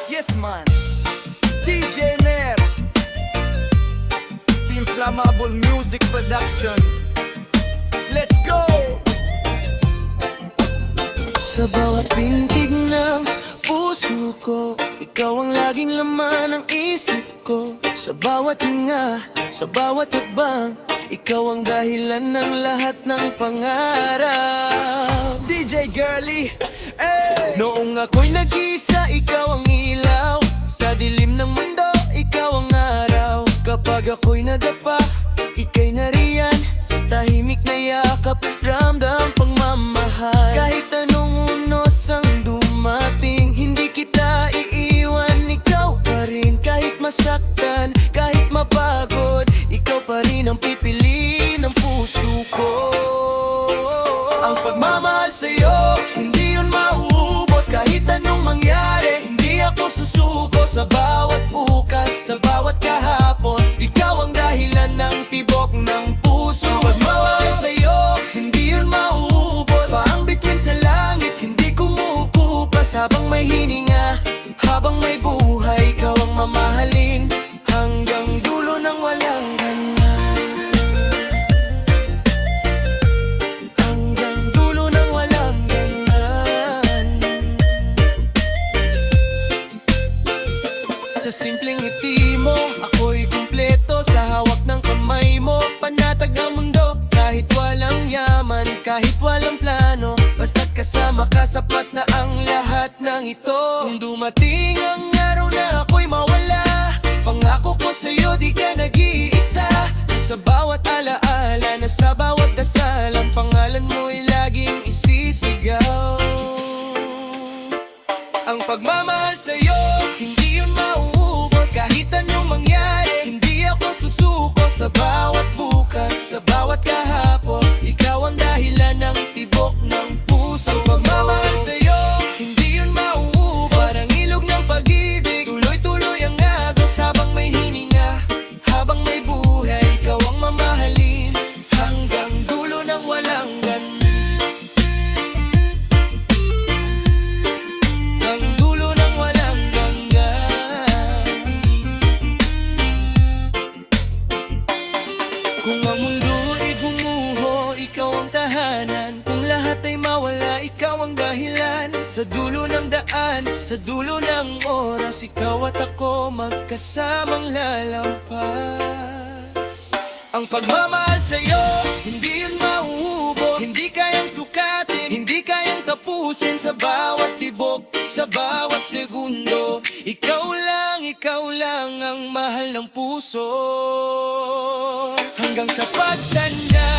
Yes man, DJ Ner, Team Flammable Music Production. Let's go! Sa bawat pintig ng puso ko, ikaw ang laging laman ng isip ko. Sa bawat hinga, sa bawat hakbang, ikaw ang dahilan ng lahat ng pangarap. DJ Girly, hey! Noong ako'y nag-isa, ikaw ang ilaw. Sa dilim ng mundo, ikaw ang araw. Kapag ako'y nadapa, ika'y nariyan. Tahimik na yakap at ramdam pagmamahal. Kahit anong unos ang dumating, hindi kita iiwan, ikaw pa rin. Kahit masaktan, kahit mapagod, ikaw pa rin ang pipiliin ng puso ko. Ang pagmamahal sa'yo, hindi yun mauubos. Kahit anong mangyari, hindi ako susuko. Sa bawat bukas, sa bawat kahapon, ikaw ang dahilan ng tibok ng puso. Ang pagmamahal sa'yo, hindi yun mauubos. Paang bituin sa langit, hindi kumukupas. Habang may hininga, habang may buhay, ikaw ang mamahalin hanggang dulo ng walang hanggan. Hanggang dulo ng walang hanggan. Sa simpleng ngiti mo, ako'y kumpleto. Sa hawak ng kamay mo, panatag ang mundo. Kahit walang yaman, kahit walang plano, basta't kasama ka, sapat na ang lahat ng ito. Kung dumating ang araw na ako'y mawala, pangako ko sa'yo di ka nag-iisa. Sa bawat alaala, na sa bawat dasal, ang pangalan mo'y laging isisigaw. Ang pagmamahal sa'yo, hindi yun mauubos. Kahit anong mangyari, hindi ako susuko. Sa bawat bukas, sa bawat kahapon, ikaw ang dahilan ng tibok ng puso. Ang pagmamahal sa'yo, hindi yun mauubos. Parang ilog ng pag-ibig, tuloy-tuloy ang agos. Habang may hininga, habang may buhay, ikaw ang mamahalin hanggang dulo ng walang hanggan. Ang dulo ng walang hanggan. Kung ang mundo ay gumuho, ikaw ang tahanan. Kung lahat ay mawala, ikaw ang dahilan. Sa dulo ng daan, sa dulo ng oras, ikaw at ako magkasamang lalampas. Ang pagmamahal sa'yo, hindi yun mauubos. Hindi kayang sukatin, hindi kayang tapusin. Sa bawat tibok, sa bawat segundo, ikaw lang ang mahal ng puso. Hanggang sa pagtanda,